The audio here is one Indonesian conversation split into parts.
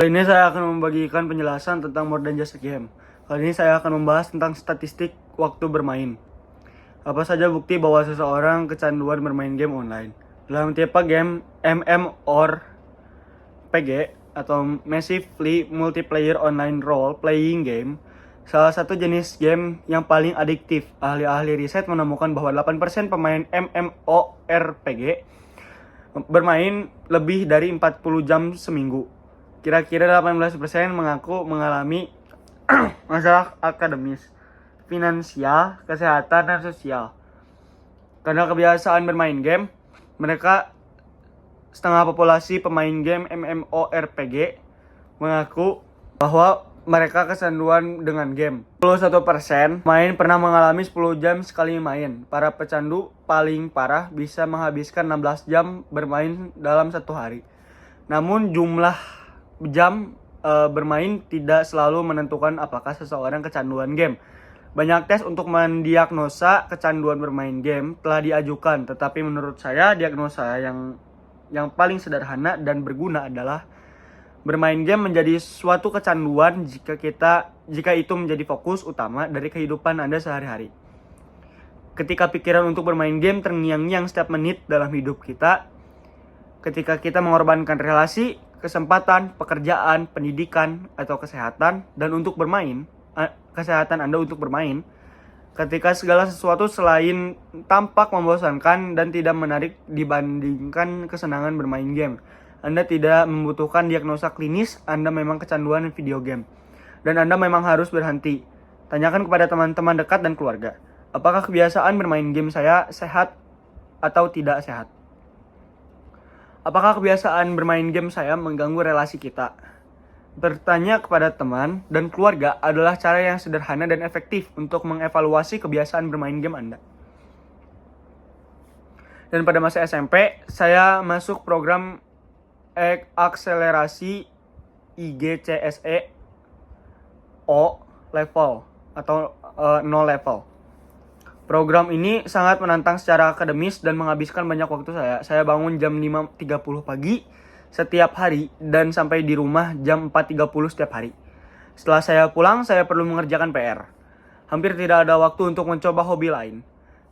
Kali ini saya akan membagikan penjelasan tentang More Than Just a Game. Kali ini saya akan membahas tentang statistik waktu bermain. Apa saja bukti bahwa seseorang kecanduan bermain game online? Dalam tipe game MMORPG atau Massively Multiplayer Online Role Playing Game, salah satu jenis game yang paling adiktif. Ahli-ahli riset menemukan bahwa 8% pemain MMORPG bermain lebih dari 40 jam seminggu. Kira-kira 18% mengaku mengalami masalah akademis, finansial, kesehatan, dan sosial. Karena kebiasaan bermain game, mereka setengah populasi pemain game MMORPG mengaku bahwa mereka kecanduan dengan game. 21% main pernah mengalami 10 jam sekali main. Para pecandu paling parah bisa menghabiskan 16 jam bermain dalam satu hari. Namun jumlah jam bermain tidak selalu menentukan apakah seseorang kecanduan game. Banyak tes untuk mendiagnosa kecanduan bermain game telah diajukan, tetapi menurut saya diagnosa yang paling sederhana dan berguna adalah bermain game menjadi suatu kecanduan jika itu menjadi fokus utama dari kehidupan Anda sehari-hari. Ketika pikiran untuk bermain game terngiang-ngiang setiap menit dalam hidup kita, ketika kita mengorbankan relasi, kesempatan, pekerjaan, pendidikan, atau kesehatan, dan untuk bermain, kesehatan Anda untuk bermain, ketika segala sesuatu selain tampak membosankan dan tidak menarik dibandingkan kesenangan bermain game, Anda tidak membutuhkan diagnosa klinis, Anda memang kecanduan video game. Dan Anda memang harus berhenti. Tanyakan kepada teman-teman dekat dan keluarga, apakah kebiasaan bermain game saya sehat atau tidak sehat? Apakah kebiasaan bermain game saya mengganggu relasi kita? Bertanya kepada teman dan keluarga adalah cara yang sederhana dan efektif untuk mengevaluasi kebiasaan bermain game Anda. Dan pada masa SMP, saya masuk program akselerasi IGCSE O level atau no level. Program ini sangat menantang secara akademis dan menghabiskan banyak waktu saya. Saya bangun jam 5.30 pagi setiap hari dan sampai di rumah jam 4.30 setiap hari. Setelah saya pulang, saya perlu mengerjakan PR. Hampir tidak ada waktu untuk mencoba hobi lain.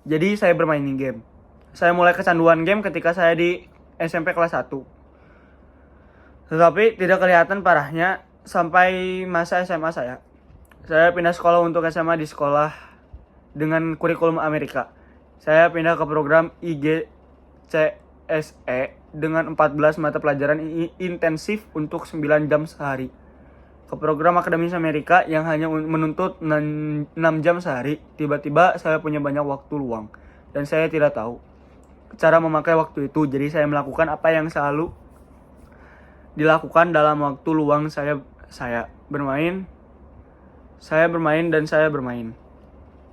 Jadi saya bermain game. Saya mulai kecanduan game ketika saya di SMP kelas 1. Tetapi tidak kelihatan parahnya sampai masa SMA saya. Saya pindah sekolah untuk SMA di sekolah dengan kurikulum Amerika. Saya pindah ke program IGCSE dengan 14 mata pelajaran intensif untuk 9 jam sehari. Ke program akademis Amerika yang hanya menuntut 6 jam sehari. Tiba-tiba saya punya banyak waktu luang dan saya tidak tahu cara memakai waktu itu. Jadi saya melakukan apa yang selalu dilakukan dalam waktu luang saya bermain. Saya bermain dan saya bermain.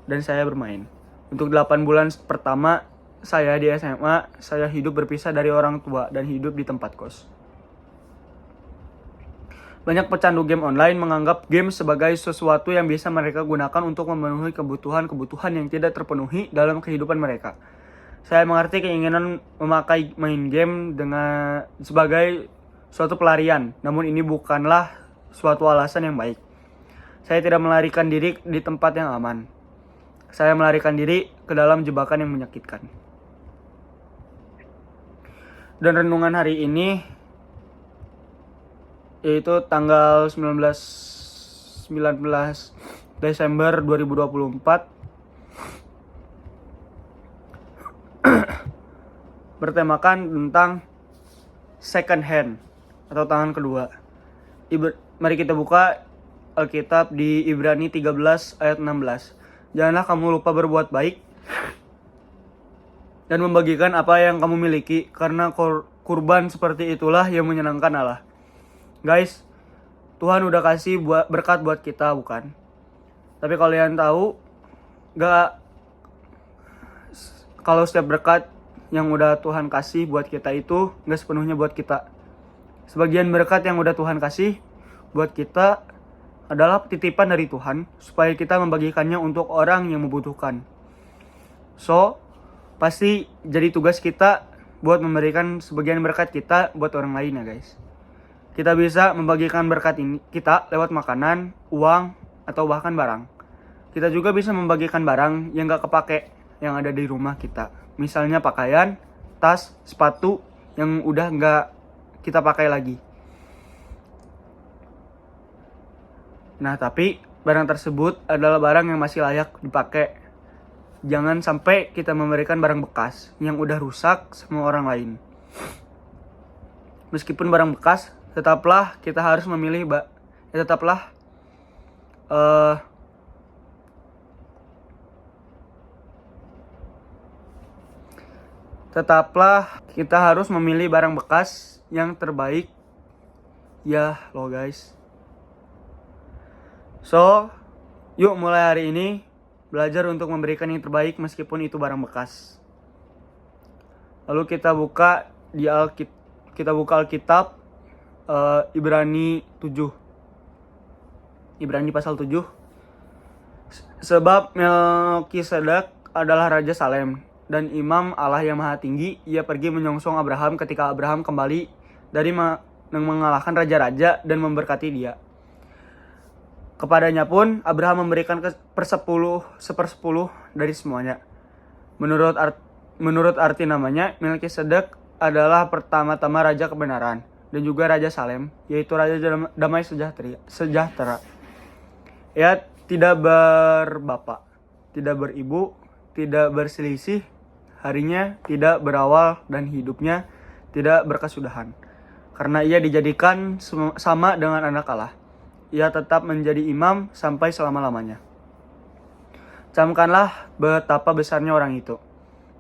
Dan saya bermain. Untuk 8 bulan pertama saya di SMA, saya hidup berpisah dari orang tua dan hidup di tempat kos. Banyak pecandu game online menganggap game sebagai sesuatu yang bisa mereka gunakan untuk memenuhi kebutuhan yang tidak terpenuhi dalam kehidupan mereka. Saya mengerti keinginan memakai main game sebagai suatu pelarian, namun ini bukanlah suatu alasan yang baik. Saya tidak melarikan diri di tempat yang aman. Saya melarikan diri ke dalam jebakan yang menyakitkan. Dan renungan hari ini yaitu tanggal 19 Desember 2024 bertemakan tentang second hand atau tangan kedua. Mari kita buka Alkitab di Ibrani 13 ayat 16. Janganlah kamu lupa berbuat baik dan membagikan apa yang kamu miliki, karena kurban seperti itulah yang menyenangkan Allah. Guys, Tuhan udah kasih berkat buat kita, bukan? Tapi kalian tahu gak kalau setiap berkat yang udah Tuhan kasih buat kita itu gak sepenuhnya buat kita. Sebagian berkat yang udah Tuhan kasih buat kita adalah titipan dari Tuhan supaya kita membagikannya untuk orang yang membutuhkan. So, pasti jadi tugas kita buat memberikan sebagian berkat kita buat orang lain ya guys. Kita bisa membagikan berkat ini kita lewat makanan, uang, atau bahkan barang. Kita juga bisa membagikan barang yang gak kepake yang ada di rumah kita. Misalnya pakaian, tas, sepatu yang udah gak kita pakai lagi. Nah, tapi barang tersebut adalah barang yang masih layak dipakai. Jangan sampai kita memberikan barang bekas yang udah rusak sama orang lain. Meskipun barang bekas, tetaplah kita harus memilih tetaplah kita harus memilih barang bekas yang terbaik ya lo guys. So, yuk mulai hari ini belajar untuk memberikan yang terbaik meskipun itu barang bekas. Lalu kita buka Alkitab Ibrani 7. Ibrani pasal 7. Sebab Melkisedek adalah Raja Salem dan imam Allah yang Maha Tinggi. Ia pergi menyongsong Abraham ketika Abraham kembali dari mengalahkan raja-raja dan memberkati dia. Kepadanya pun Abraham memberikan sepersepuluh dari semuanya. Menurut arti namanya, Melkisedek adalah pertama-tama Raja Kebenaran dan juga Raja Salem, yaitu Raja Damai Sejahtera. Ia tidak berbapak, tidak beribu, tidak berselisih, harinya tidak berawal dan hidupnya tidak berkesudahan. Karena ia dijadikan sama dengan anak Allah. Ia tetap menjadi imam sampai selama-lamanya. Camkanlah betapa besarnya orang itu.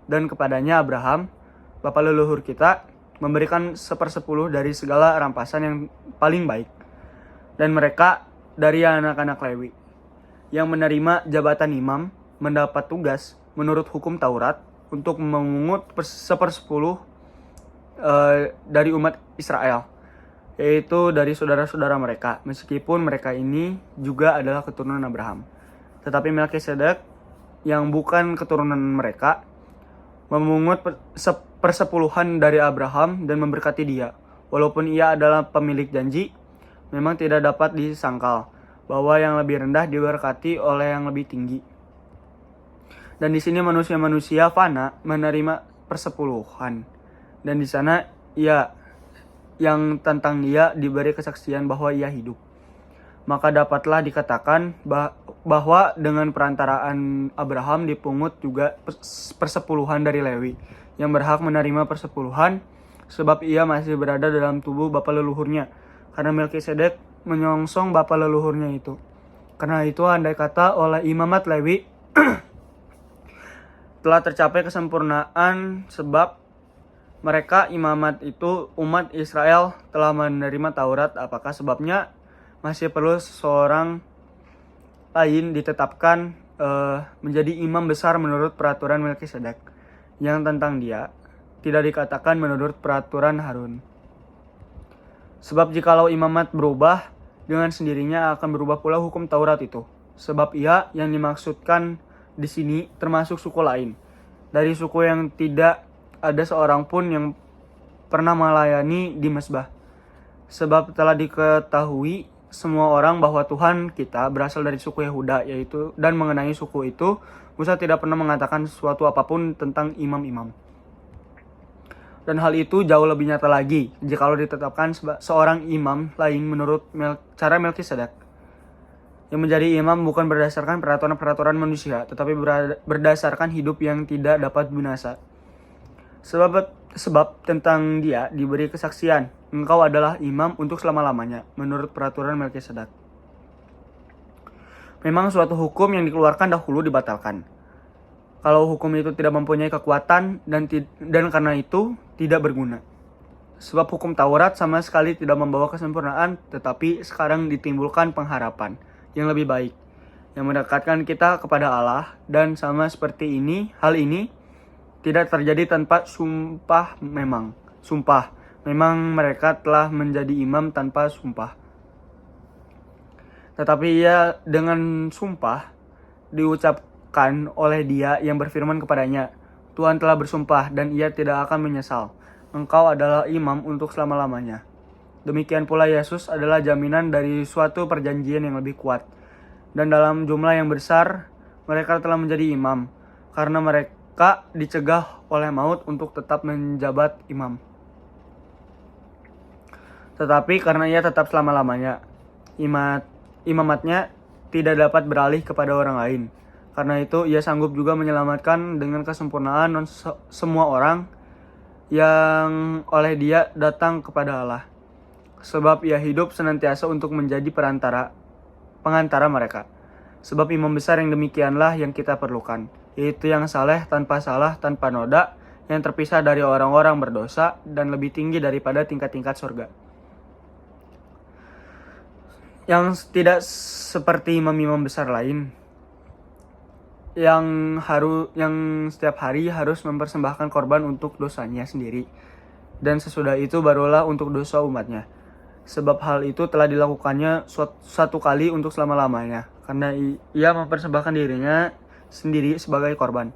Dan kepadanya Abraham, bapa leluhur kita, memberikan 1/10 dari segala rampasan yang paling baik. Dan mereka dari anak-anak Lewi, yang menerima jabatan imam, mendapat tugas menurut hukum Taurat untuk memungut 1/10 dari umat Israel, yaitu dari saudara-saudara mereka, meskipun mereka ini juga adalah keturunan Abraham. Tetapi Melkisedek yang bukan keturunan mereka memungut 1/10 dari Abraham dan memberkati dia. Walaupun ia adalah pemilik janji, memang tidak dapat disangkal bahwa yang lebih rendah diberkati oleh yang lebih tinggi. Dan di sini manusia-manusia fana menerima persepuluhan. Dan di sana ia yang tentang dia diberi kesaksian bahwa ia hidup. Maka dapatlah dikatakan bahwa dengan perantaraan Abraham dipungut juga persepuluhan dari Lewi, yang berhak menerima persepuluhan sebab ia masih berada dalam tubuh bapa leluhurnya, karena Melkisedek menyongsong bapa leluhurnya itu. Karena itu andai kata oleh imamat Lewi telah tercapai kesempurnaan, sebab mereka imamat itu umat Israel telah menerima Taurat, apakah sebabnya masih perlu seorang lain ditetapkan menjadi imam besar menurut peraturan Melkisedek, yang tentang dia tidak dikatakan menurut peraturan Harun. Sebab jikalau imamat berubah, dengan sendirinya akan berubah pula hukum Taurat itu. Sebab ia yang dimaksudkan di sini termasuk suku lain, dari suku yang tidak ada seorang pun yang pernah melayani di mezbah. Sebab telah diketahui semua orang bahwa Tuhan kita berasal dari suku Yehuda, yaitu, dan mengenai suku itu Musa tidak pernah mengatakan sesuatu apapun tentang imam-imam. Dan hal itu jauh lebih nyata lagi jikalau ditetapkan seorang imam lain menurut cara Melkisedek, yang menjadi imam bukan berdasarkan peraturan-peraturan manusia, tetapi berdasarkan hidup yang tidak dapat binasa. Sebab tentang dia diberi kesaksian, engkau adalah imam untuk selama-lamanya, menurut peraturan Melkisedek. Memang suatu hukum yang dikeluarkan dahulu dibatalkan, kalau hukum itu tidak mempunyai kekuatan dan karena itu tidak berguna. Sebab hukum Taurat sama sekali tidak membawa kesempurnaan, tetapi sekarang ditimbulkan pengharapan yang lebih baik, yang mendekatkan kita kepada Allah. Dan sama seperti ini, hal ini tidak terjadi tanpa sumpah memang mereka telah menjadi imam tanpa sumpah. Tetapi ia dengan sumpah diucapkan oleh dia yang berfirman kepadanya, Tuhan telah bersumpah dan ia tidak akan menyesal. Engkau adalah imam untuk selama-lamanya. Demikian pula Yesus adalah jaminan dari suatu perjanjian yang lebih kuat. Dan dalam jumlah yang besar, mereka telah menjadi imam, karena mereka dicegah oleh maut untuk tetap menjabat imam. Tetapi karena ia tetap selama-lamanya, imamatnya tidak dapat beralih kepada orang lain. Karena itu, ia sanggup juga menyelamatkan dengan kesempurnaan semua orang yang oleh dia datang kepada Allah. Sebab ia hidup senantiasa untuk menjadi pengantara mereka. Sebab imam besar yang demikianlah yang kita perlukan, yaitu yang saleh, tanpa salah, tanpa noda, yang terpisah dari orang-orang berdosa, dan lebih tinggi daripada tingkat-tingkat surga. Yang tidak seperti imam-imam besar lain, yang setiap hari harus mempersembahkan korban untuk dosanya sendiri, dan sesudah itu barulah untuk dosa umatnya. Sebab hal itu telah dilakukannya satu kali untuk selama-lamanya, karena ia mempersembahkan dirinya sendiri sebagai korban.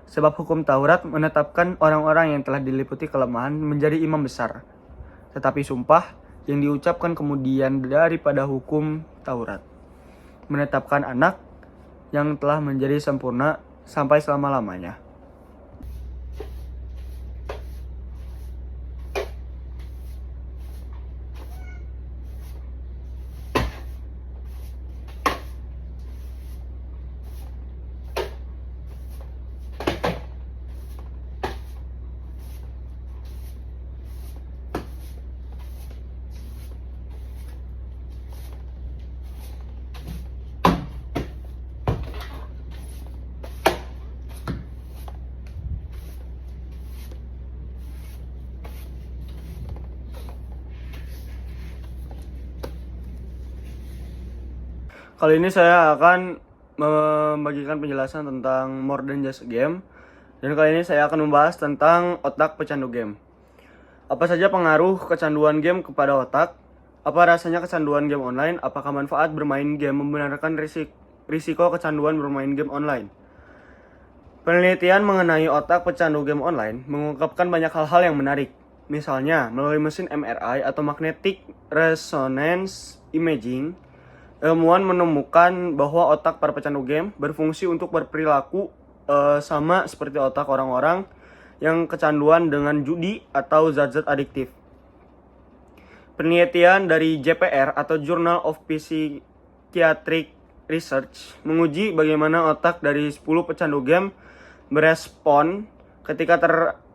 Sebab hukum Taurat menetapkan orang-orang yang telah diliputi kelemahan menjadi imam besar. Tetapi sumpah yang diucapkan kemudian daripada hukum Taurat menetapkan anak yang telah menjadi sempurna sampai selama-lamanya. Kali ini saya akan membagikan penjelasan tentang More Than Just a Game. Dan kali ini saya akan membahas tentang otak pecandu game. Apa saja pengaruh kecanduan game kepada otak? Apa rasanya kecanduan game online? Apakah manfaat bermain game membenarkan risiko kecanduan bermain game online? Penelitian mengenai otak pecandu game online mengungkapkan banyak hal-hal yang menarik. Misalnya, melalui mesin MRI atau Magnetic Resonance Imaging, ilmuwan menemukan bahwa otak para pecandu game berfungsi untuk berperilaku sama seperti otak orang-orang yang kecanduan dengan judi atau zat-zat adiktif. Penelitian dari JPR atau Journal of Psychiatric Research menguji bagaimana otak dari 10 pecandu game berespon ketika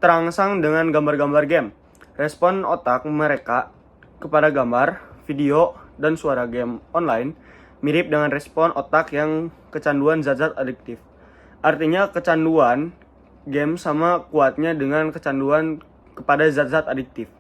terangsang dengan gambar-gambar game. Respon otak mereka kepada gambar, video, dan suara game online mirip dengan respon otak yang kecanduan zat-zat adiktif. Artinya kecanduan game sama kuatnya dengan kecanduan kepada zat-zat adiktif.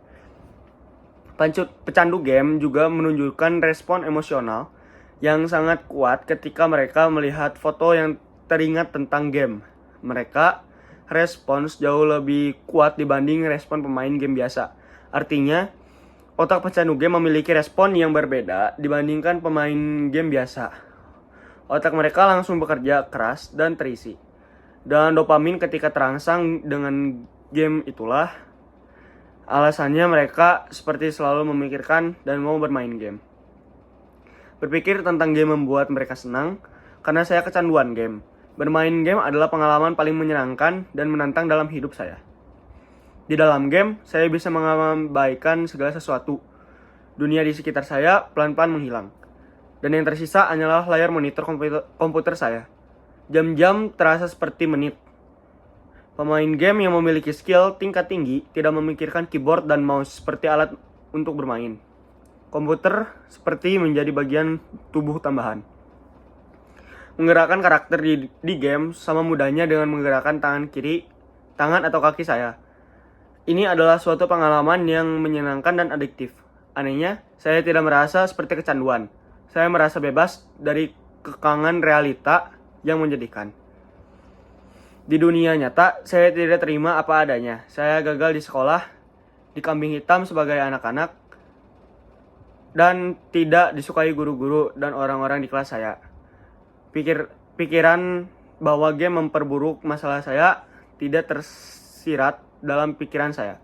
Pecandu game juga menunjukkan respon emosional yang sangat kuat ketika mereka melihat foto yang teringat tentang game. Mereka respons jauh lebih kuat dibanding respon pemain game biasa. Artinya, otak pecandu game memiliki respon yang berbeda dibandingkan pemain game biasa. Otak mereka langsung bekerja keras dan terisi. Dan dopamin ketika terangsang dengan game itulah alasannya mereka seperti selalu memikirkan dan mau bermain game. Berpikir tentang game membuat mereka senang karena saya kecanduan game. Bermain game adalah pengalaman paling menyenangkan dan menantang dalam hidup saya. Di dalam game, saya bisa mengabaikan segala sesuatu. Dunia di sekitar saya pelan-pelan menghilang. Dan yang tersisa hanyalah layar monitor komputer saya. Jam-jam terasa seperti menit. Pemain game yang memiliki skill tingkat tinggi tidak memikirkan keyboard dan mouse seperti alat untuk bermain. Komputer seperti menjadi bagian tubuh tambahan. Menggerakkan karakter di game sama mudahnya dengan menggerakkan tangan atau kaki saya. Ini adalah suatu pengalaman yang menyenangkan dan adiktif. Anehnya, saya tidak merasa seperti kecanduan. Saya merasa bebas dari kekangan realita yang menjadikan. Di dunia nyata, saya tidak terima apa adanya. Saya gagal di sekolah, dikambing hitam sebagai anak-anak, dan tidak disukai guru-guru dan orang-orang di kelas saya. Pikiran bahwa game memperburuk masalah saya tidak tersirat dalam pikiran saya.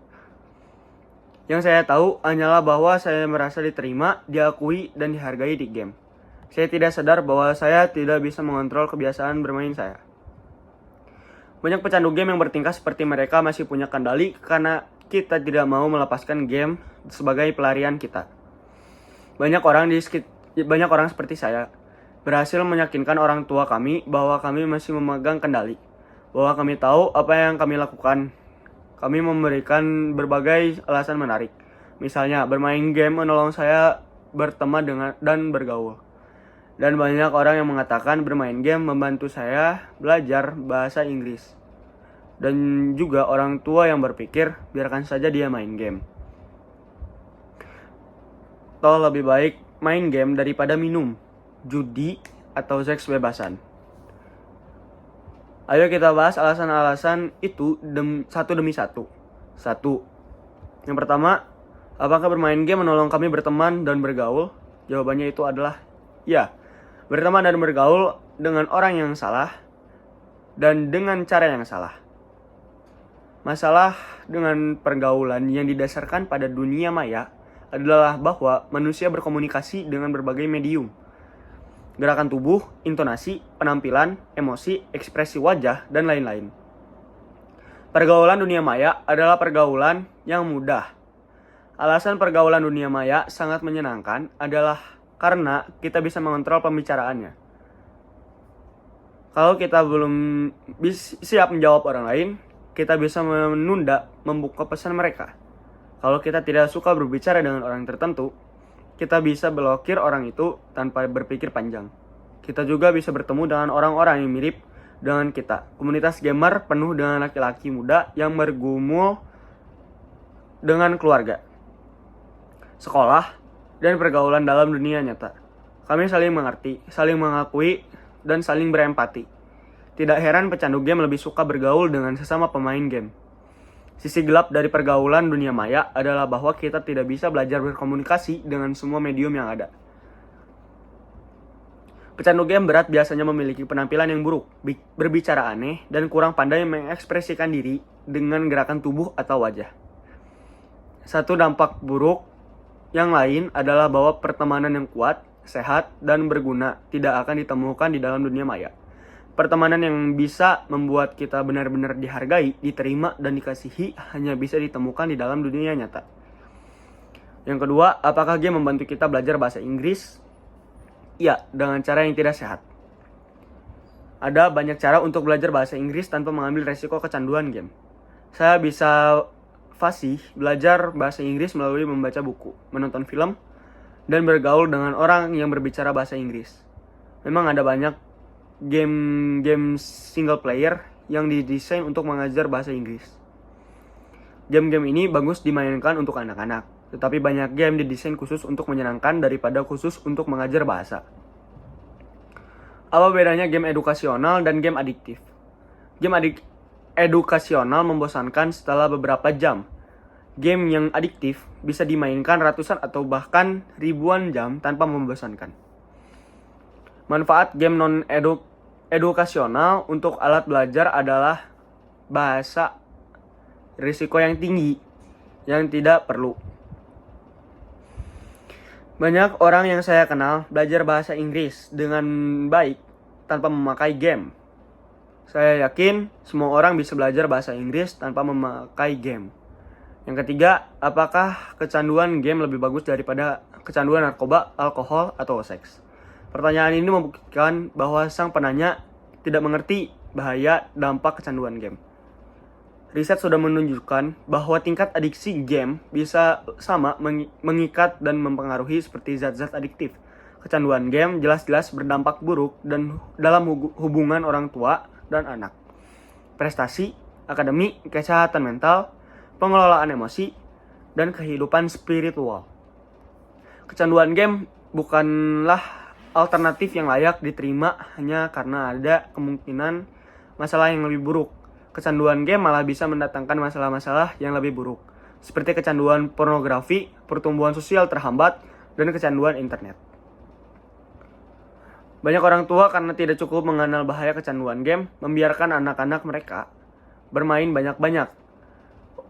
Yang saya tahu hanyalah bahwa saya merasa diterima, diakui, dan dihargai di game. Saya tidak sadar bahwa saya tidak bisa mengontrol kebiasaan bermain saya. Banyak pecandu game yang bertingkah seperti mereka masih punya kendali karena kita tidak mau melepaskan game sebagai pelarian kita. Banyak orang seperti saya berhasil meyakinkan orang tua kami bahwa kami masih memegang kendali, bahwa kami tahu apa yang kami lakukan. Kami memberikan berbagai alasan menarik. Misalnya, bermain game menolong saya berteman dan bergaul. Dan banyak orang yang mengatakan bermain game membantu saya belajar bahasa Inggris. Dan juga orang tua yang berpikir, biarkan saja dia main game. Toh lebih baik main game daripada minum, judi, atau seks bebasan. Ayo kita bahas alasan-alasan itu satu demi satu. Yang pertama, apakah bermain game menolong kami berteman dan bergaul? Jawabannya itu adalah ya. Berteman dan bergaul dengan orang yang salah dan dengan cara yang salah. Masalah dengan pergaulan yang didasarkan pada dunia maya adalah bahwa manusia berkomunikasi dengan berbagai medium. Gerakan tubuh, intonasi, penampilan, emosi, ekspresi wajah, dan lain-lain. Pergaulan dunia maya adalah pergaulan yang mudah. Alasan pergaulan dunia maya sangat menyenangkan adalah karena kita bisa mengontrol pembicaraannya. Kalau kita belum siap menjawab orang lain, kita bisa menunda membuka pesan mereka. Kalau kita tidak suka berbicara dengan orang tertentu, kita bisa blokir orang itu tanpa berpikir panjang. Kita juga bisa bertemu dengan orang-orang yang mirip dengan kita. Komunitas gamer penuh dengan laki-laki muda yang bergumul dengan keluarga, sekolah, dan pergaulan dalam dunia nyata. Kami saling mengerti, saling mengakui, dan saling berempati. Tidak heran pecandu game lebih suka bergaul dengan sesama pemain game. Sisi gelap dari pergaulan dunia maya adalah bahwa kita tidak bisa belajar berkomunikasi dengan semua medium yang ada. Pecandu game berat biasanya memiliki penampilan yang buruk, berbicara aneh, dan kurang pandai mengekspresikan diri dengan gerakan tubuh atau wajah. Satu dampak buruk yang lain adalah bahwa pertemanan yang kuat, sehat, dan berguna tidak akan ditemukan di dalam dunia maya. Pertemanan yang bisa membuat kita benar-benar dihargai, diterima, dan dikasihi hanya bisa ditemukan di dalam dunia nyata. Yang kedua, apakah game membantu kita belajar bahasa Inggris? Ya, dengan cara yang tidak sehat. Ada banyak cara untuk belajar bahasa Inggris tanpa mengambil resiko kecanduan game. Saya bisa fasih belajar bahasa Inggris melalui membaca buku, menonton film, dan bergaul dengan orang yang berbicara bahasa Inggris. Memang ada banyak game single player yang didesain untuk mengajar bahasa Inggris. Game-game ini bagus dimainkan untuk anak-anak, tetapi banyak game didesain khusus untuk menyenangkan daripada khusus untuk mengajar bahasa. Apa bedanya game edukasional dan game adiktif? Game edukasional membosankan setelah beberapa jam. Game yang adiktif bisa dimainkan ratusan atau bahkan ribuan jam tanpa membosankan. Manfaat game non-edukasional untuk alat belajar adalah bahasa risiko yang tinggi yang tidak perlu. Banyak orang yang saya kenal belajar bahasa Inggris dengan baik tanpa memakai game. Saya yakin semua orang bisa belajar bahasa Inggris tanpa memakai game. Yang ketiga, apakah kecanduan game lebih bagus daripada kecanduan narkoba, alkohol, atau seks? Pertanyaan ini membuktikan bahwa sang penanya tidak mengerti bahaya dampak kecanduan game. Riset sudah menunjukkan bahwa tingkat adiksi game bisa sama mengikat dan mempengaruhi seperti zat-zat adiktif. Kecanduan game jelas-jelas berdampak buruk dan dalam hubungan orang tua dan anak, prestasi, akademik, kesehatan mental, pengelolaan emosi, dan kehidupan spiritual. Kecanduan game bukanlah alternatif yang layak diterima hanya karena ada kemungkinan masalah yang lebih buruk. Kecanduan game malah bisa mendatangkan masalah-masalah yang lebih buruk, seperti kecanduan pornografi, pertumbuhan sosial terhambat, dan kecanduan internet. Banyak orang tua karena tidak cukup mengenal bahaya kecanduan game, membiarkan anak-anak mereka bermain banyak-banyak.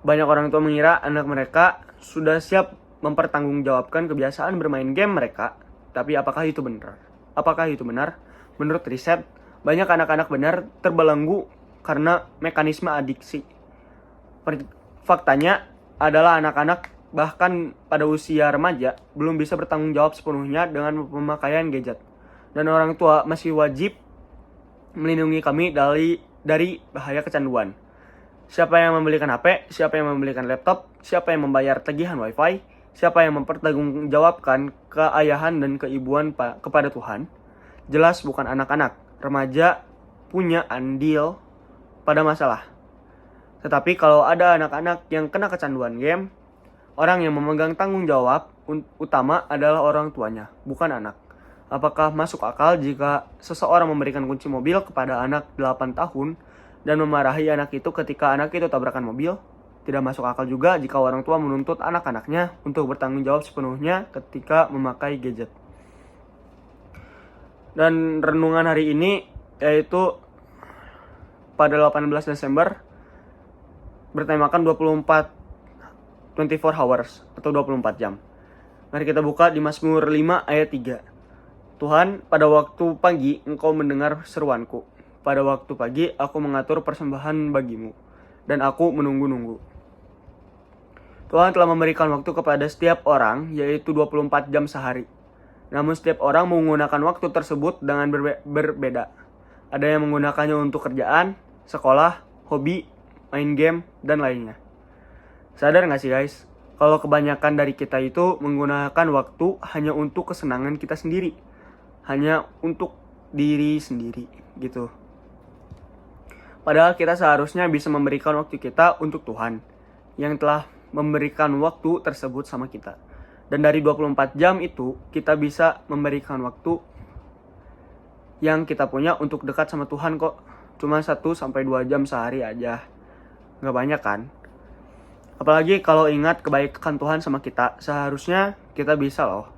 Banyak orang tua mengira anak mereka sudah siap mempertanggungjawabkan kebiasaan bermain game mereka. Tapi apakah itu benar? Apakah itu benar? Menurut riset, banyak anak-anak benar terbelenggu karena mekanisme adiksi. Faktanya adalah anak-anak bahkan pada usia remaja belum bisa bertanggung jawab sepenuhnya dengan pemakaian gadget. Dan orang tua masih wajib melindungi kami dari bahaya kecanduan. Siapa yang membelikan HP, siapa yang membelikan laptop, siapa yang membayar tagihan wifi, siapa yang mempertanggungjawabkan keayahan dan keibuan kepada Tuhan. Jelas bukan anak-anak. Remaja punya andil pada masalah. Tetapi kalau ada anak-anak yang kena kecanduan game, orang yang memegang tanggung jawab utama adalah orang tuanya, bukan anak. Apakah masuk akal jika seseorang memberikan kunci mobil kepada anak 8 tahun dan memarahi anak itu ketika anak itu tabrakan mobil? Tidak masuk akal juga jika orang tua menuntut anak-anaknya untuk bertanggung jawab sepenuhnya ketika memakai gadget. Dan renungan hari ini yaitu pada 18 Desember bertemakan 24 hours atau 24 jam. Mari kita buka di Mazmur 5 ayat 3. Tuhan, pada waktu pagi Engkau mendengar seruanku. Pada waktu pagi aku mengatur persembahan bagimu, dan aku menunggu-nunggu. Tuhan telah memberikan waktu kepada setiap orang, yaitu 24 jam sehari. Namun setiap orang menggunakan waktu tersebut dengan berbeda. Ada yang menggunakannya untuk kerjaan, sekolah, hobi, main game, dan lainnya. Sadar gak sih guys, kalau kebanyakan dari kita itu menggunakan waktu hanya untuk kesenangan kita sendiri. Hanya untuk diri sendiri gitu. Padahal kita seharusnya bisa memberikan waktu kita untuk Tuhan yang telah memberikan waktu tersebut sama kita. Dan dari 24 jam itu kita bisa memberikan waktu yang kita punya untuk dekat sama Tuhan kok. Cuma 1-2 jam sehari aja. Gak banyak kan? Apalagi kalau ingat kebaikan Tuhan sama kita, seharusnya kita bisa loh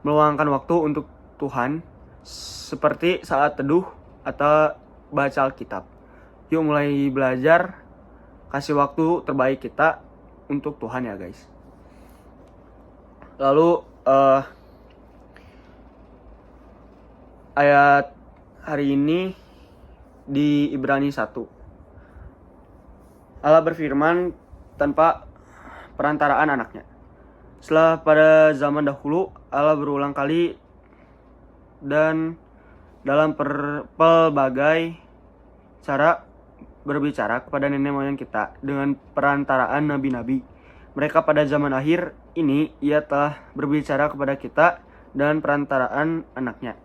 meluangkan waktu untuk Tuhan seperti saat teduh atau baca Alkitab. Yuk mulai belajar, kasih waktu terbaik kita untuk Tuhan ya guys. Lalu ayat hari ini di Ibrani 1. Allah berfirman tanpa perantaraan anaknya. Setelah pada zaman dahulu Allah berulang kali dan dalam pelbagai cara berbicara kepada nenek moyang kita dengan perantaraan nabi-nabi. Mereka pada zaman akhir ini ia telah berbicara kepada kita dan perantaraan anaknya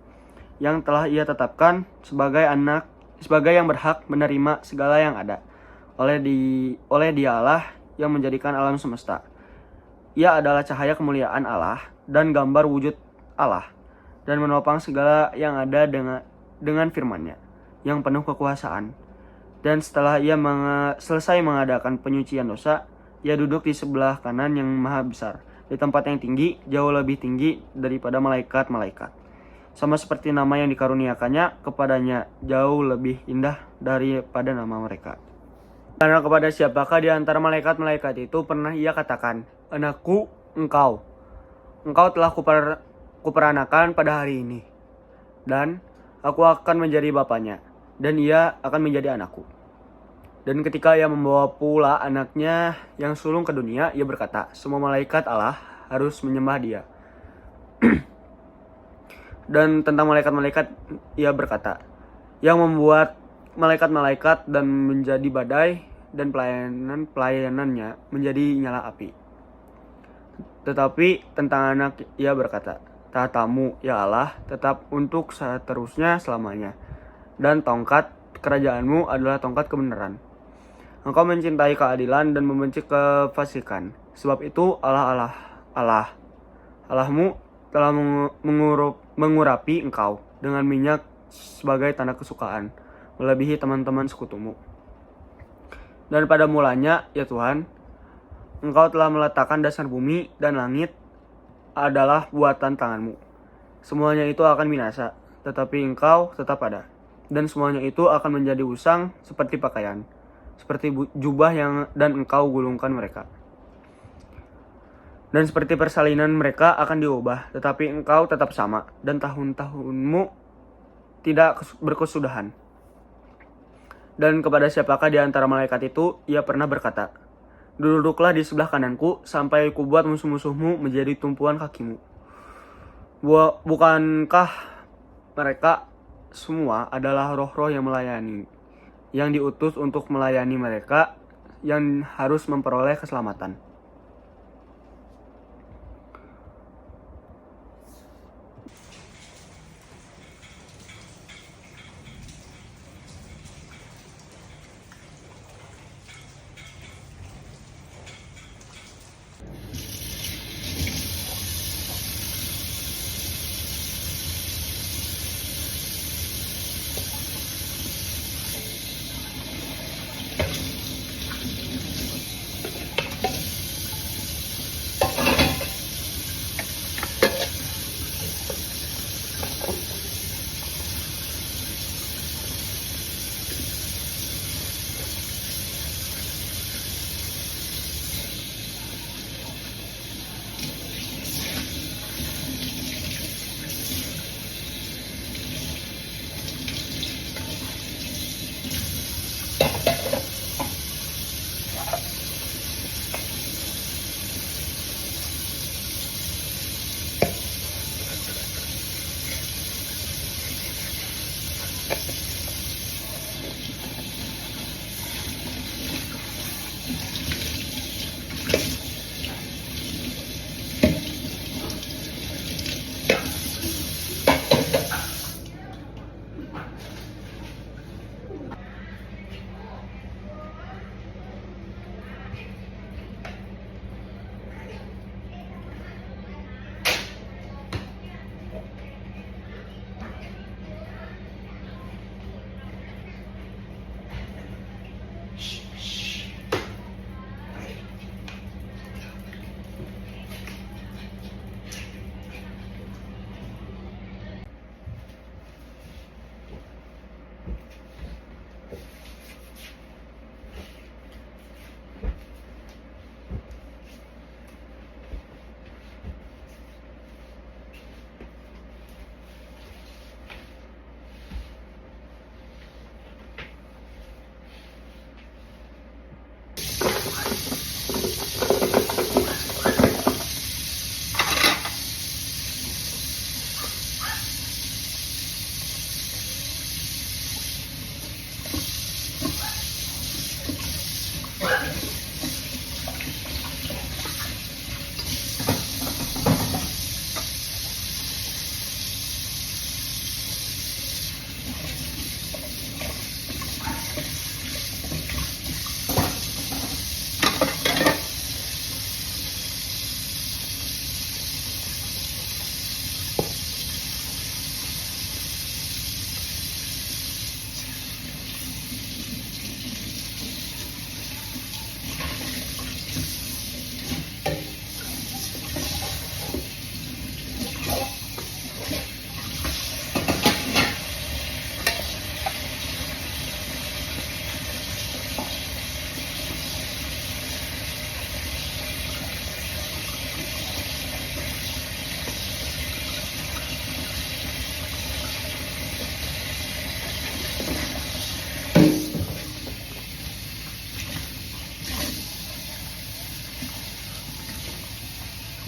yang telah ia tetapkan sebagai yang berhak menerima segala yang ada oleh Dia Allah yang menjadikan alam semesta. Ia adalah cahaya kemuliaan Allah dan gambar wujud Allah dan menopang segala yang ada dengan firman-Nya yang penuh kekuasaan. Dan setelah ia selesai mengadakan penyucian dosa, ia duduk di sebelah kanan yang maha besar, di tempat yang tinggi, jauh lebih tinggi daripada malaikat-malaikat. Sama seperti nama yang dikaruniakannya kepadanya jauh lebih indah daripada nama mereka. Karena kepada siapakah di antara malaikat-malaikat itu pernah ia katakan, "Anakku, engkau telah kuperanakan pada hari ini, dan aku akan menjadi bapaknya, dan ia akan menjadi anakku." Dan ketika ia membawa pula anaknya yang sulung ke dunia, ia berkata, "Semua malaikat Allah harus menyembah dia." Dan tentang malaikat-malaikat ia berkata, "Yang membuat malaikat-malaikat dan menjadi badai dan pelayanannya menjadi nyala api." Tetapi tentang anak ia berkata, "Tahtamu ya Allah tetap untuk seterusnya selamanya, dan tongkat kerajaanmu adalah tongkat kebenaran. Engkau mencintai keadilan dan membenci kefasikan. Sebab itu Allahmu telah mengurapi engkau dengan minyak sebagai tanda kesukaan, melebihi teman-teman sekutumu. Dan pada mulanya, ya Tuhan, Engkau telah meletakkan dasar bumi dan langit adalah buatan tanganmu. Semuanya itu akan binasa, tetapi Engkau tetap ada. Dan semuanya itu akan menjadi usang seperti pakaian, seperti jubah dan Engkau gulungkan mereka." Dan seperti persalinan mereka akan diubah, tetapi engkau tetap sama, dan tahun-tahunmu tidak berkesudahan. Dan kepada siapakah di antara malaikat itu, ia pernah berkata, duduklah di sebelah kananku, sampai kubuat musuh-musuhmu menjadi tumpuan kakimu. Bukankah mereka semua adalah roh-roh yang melayani, yang diutus untuk melayani mereka, yang harus memperoleh keselamatan.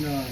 Nah.